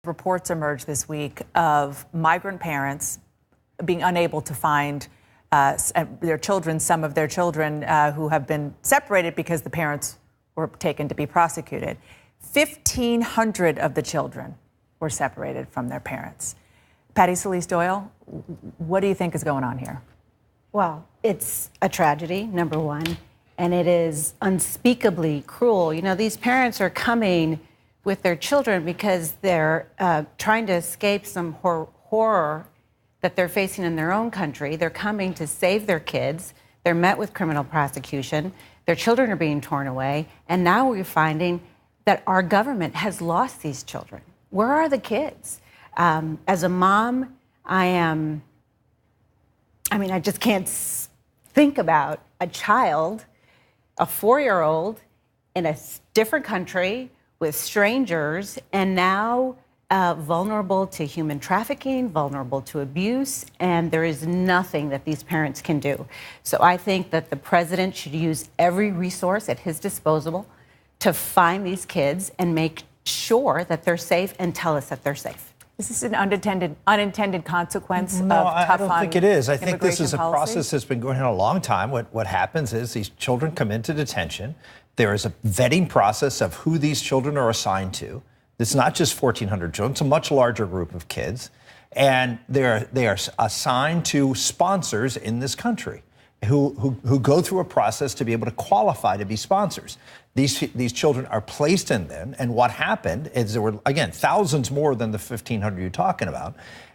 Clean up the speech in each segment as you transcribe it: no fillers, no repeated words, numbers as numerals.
reports emerged this week of migrant parents being unable to find their children, some of their children who have been separated because the parents were taken to be prosecuted. 1,500 of the children were separated from their parents. Patty Solis Doyle, what do you think is going on here? Well, it's a tragedy, number one, and it is unspeakably cruel. You know, these parents are coming with their children because they're trying to escape some horror that they're facing in their own country. They're coming to save their kids. They're met with criminal prosecution. Their children are being torn away. And now we're finding that our government has lost these children. Where are the kids? As a mom, I just can't think about a child, a 4-year-old in a different country with strangers, and now vulnerable to human trafficking, vulnerable to abuse, and there is nothing that these parents can do. So I think that the president should use every resource at his disposal to find these kids and make sure that they're safe and tell us that they're safe. Is this an unintended consequence No, of tough I don't think it is. I think this is a policy? process that's been going on a long time. What happens is these children come into detention. There is a vetting process of who these children are assigned to. It's not just 1,400 children. It's a much larger group of kids. And they are assigned to sponsors in this country who go through a process to be able to qualify to be sponsors. These children are placed in them, and what happened is there were, again, thousands more than the 1,500 you're talking about,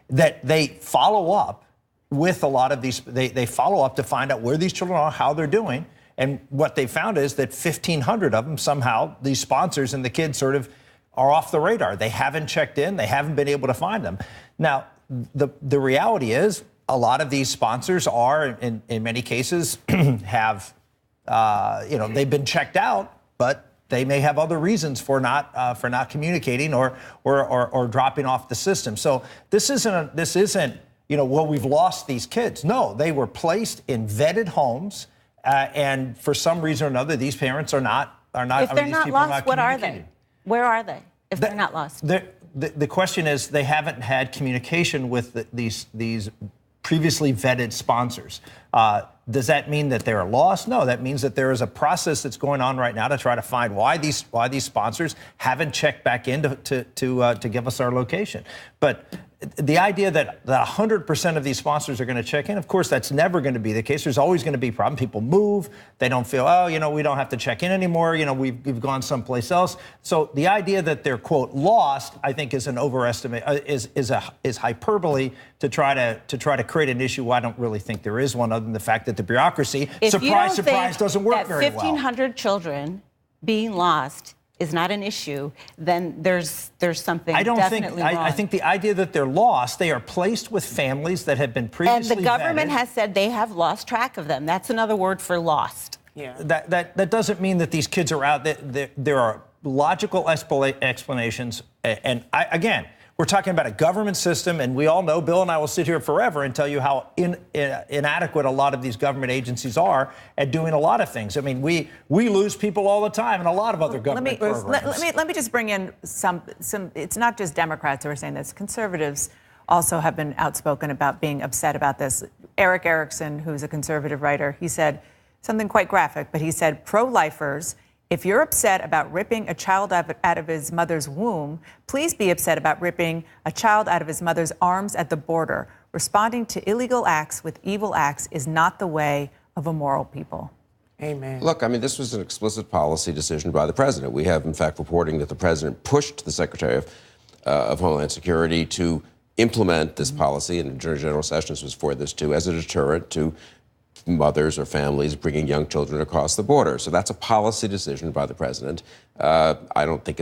that they follow up with a lot of these, they follow up to find out where these children are, how they're doing, and what they found is that 1,500 of them, somehow, these sponsors and the kids sort of are off the radar. They haven't checked in, they haven't been able to find them. Now, the reality is, a lot of these sponsors are, in many cases, have, they've been checked out, but they may have other reasons for not communicating or dropping off the system. So this isn't well, we've lost these kids. No, they were placed in vetted homes, and for some reason or another, these parents are not. If they're not lost, what are they? Where are they? If they're not lost, the question is they haven't had communication with these previously vetted sponsors. Does that mean that they're lost? No, that means that there is a process that's going on right now to try to find why these sponsors haven't checked back in to give us our location. But the idea that 100% of these sponsors are going to check in, of course, that's never going to be the case. There's always going to be a problem. People move. They don't feel, we don't have to check in anymore. We've gone someplace else. So the idea that they're, quote, lost, I think is an overestimate, is hyperbole to try to create an issue. I don't really think there is one, other than the fact that the bureaucracy, surprise, doesn't work very well. 1,500 children being lost is not an issue, then there's something definitely wrong. I think the idea that they're lost, they are placed with families that have been previously vetted. And the government has said they have lost track of them. That's another word for lost. Yeah. That doesn't mean that these kids are out. There are logical explanations. And again, we're talking about a government system, and we all know, Bill and I will sit here forever and tell you how inadequate a lot of these government agencies are at doing a lot of things. I mean, we lose people all the time in a lot of other government programs. Let me just bring in some. It's not just Democrats who are saying this. Conservatives also have been outspoken about being upset about this. Eric Erickson, who's a conservative writer, he said something quite graphic, but he said, pro-lifers, if you're upset about ripping a child out of his mother's womb, please be upset about ripping a child out of his mother's arms at the border. Responding to illegal acts with evil acts is not the way of a moral people. Amen. Look, I mean, this was an explicit policy decision by the president. We have, in fact, reporting that the president pushed the Secretary of Homeland Security to implement this policy, and Attorney General Sessions was for this too, as a deterrent to mothers or families bringing young children across the border. So that's a policy decision by the president. I don't think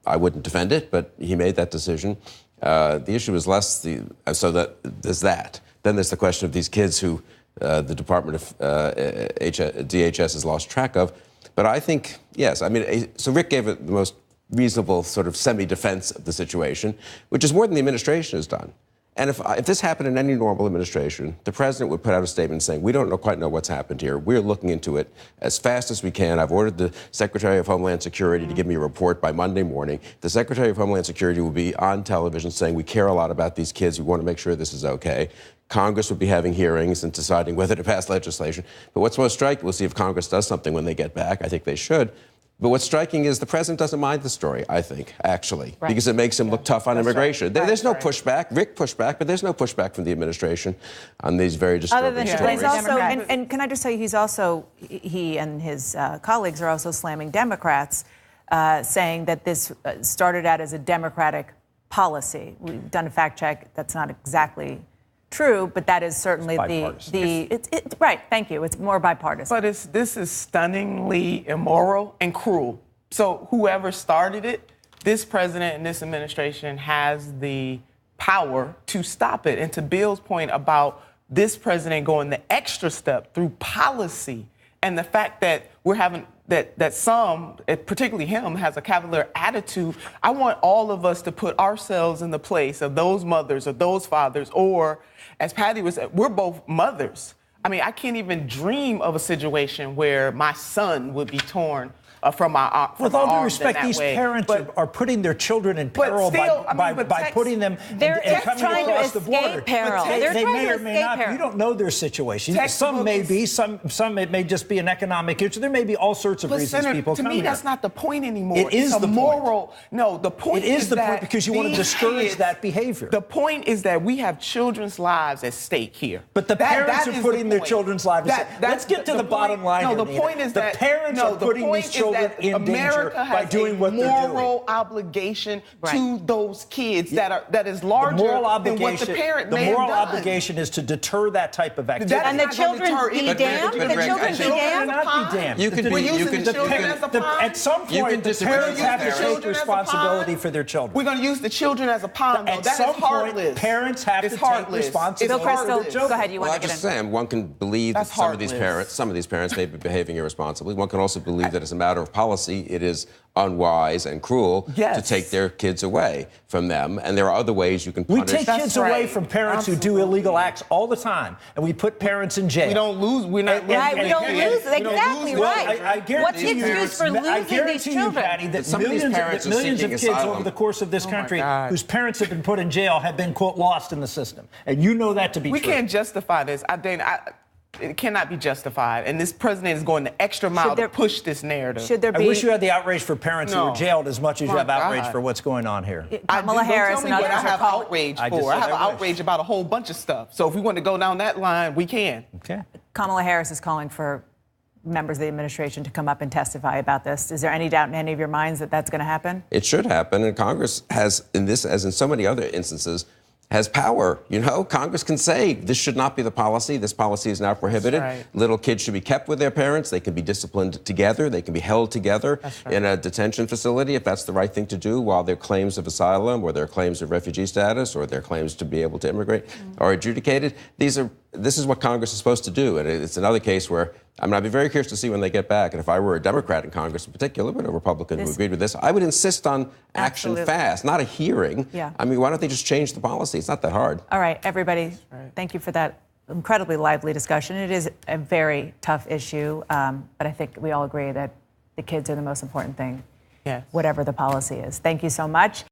I wouldn't defend it, but he made that decision. The issue is less so that there's that. Then there's the question of these kids who the Department of DHS has lost track of. But I think, yes, I mean, so Rick gave it the most reasonable sort of semi-defense of the situation, which is more than the administration has done. And if this happened in any normal administration, the president would put out a statement saying, we don't quite know what's happened here. We're looking into it as fast as we can. I've ordered the Secretary of Homeland Security to give me a report by Monday morning. The Secretary of Homeland Security will be on television saying, we care a lot about these kids. We want to make sure this is okay. Congress would be having hearings and deciding whether to pass legislation. But what's most striking, we'll see if Congress does something when they get back. I think they should. But what's striking is the president doesn't mind the story, I think, actually, because it makes him look tough on immigration. Right. There's no pushback. Rick pushed back, but there's no pushback from the administration on these very disturbing stories. He's also, and can I just say, he and his colleagues are also slamming Democrats, saying that this started out as a Democratic policy. We've done a fact check. That's not exactly true, but that is certainly right. Thank you. It's more bipartisan. But this is stunningly immoral and cruel. So whoever started it, this president and this administration has the power to stop it. And to Bill's point about this president going the extra step through policy and the fact that we're having that some, particularly him, has a cavalier attitude. I want all of us to put ourselves in the place of those mothers or those fathers, or as Patty was, we're both mothers. I mean, I can't even dream of a situation where my son would be torn from my arm. With all due respect, these parents are putting their children in peril by putting them they're and coming trying across to the border. escape peril. They may or may not. You don't know their situation. Some may be. Some it may just be an economic issue. There may be all sorts of reasons people come here. To me, that's not the point anymore. It is the moral. No, the point is the point because you want to discourage that behavior. The point is that we have children's lives at stake here. But the parents are putting their children's lives at stake. Let's get to the bottom line. No, the point is that the parents are putting these children in danger by doing what they're doing. America has a moral obligation to those kids that is larger than what the parent may have done. The moral obligation is to deter that type of activity. And the children be damned? The children be damned? Not be damned. You can at some point, the parents have to take responsibility for their children. We're going to use the children as a pawn, though. At some point, parents have to take responsibility. Bill Crystal, go ahead. You want to get in? I just say, one can believe that some of these parents may be behaving irresponsibly. One can also believe that as a matter of policy, it is unwise and cruel to take their kids away from them. And there are other ways you can punish. We take kids away from parents who do illegal acts all the time, and we put parents in jail. We don't lose. We're not. Right, we don't lose. Exactly right. I guarantee What's the excuse for losing these children? Patty, that millions of kids over the course of this country whose parents have been put in jail have been, quote, lost in the system. And you know that to be true. We can't justify this. It cannot be justified. And this president is going the extra mile to push this narrative. Should there be? I wish you had the outrage for parents who were jailed as much as you have outrage for what's going on here. Kamala Harris and others I have outrage for. I have outrage about a whole bunch of stuff. So if we want to go down that line, we can. Okay. Kamala Harris is calling for members of the administration to come up and testify about this. Is there any doubt in any of your minds that that's going to happen? It should happen. And Congress has, in this, as in so many other instances, has power. You know, Congress can say this should not be the policy. This policy is now prohibited. Right. Little kids should be kept with their parents. They can be disciplined together. They can be held together in a detention facility if that's the right thing to do while their claims of asylum or their claims of refugee status or their claims to be able to immigrate are adjudicated. This is what Congress is supposed to do. And it's another case where I'd be very curious to see when they get back. And if I were a Democrat in Congress in particular, but a Republican who agreed with this, I would insist on action fast, not a hearing. Yeah. I mean, why don't they just change the policy? It's not that hard. All right, everybody, thank you for that incredibly lively discussion. It is a very tough issue, but I think we all agree that the kids are the most important thing, whatever the policy is. Thank you so much.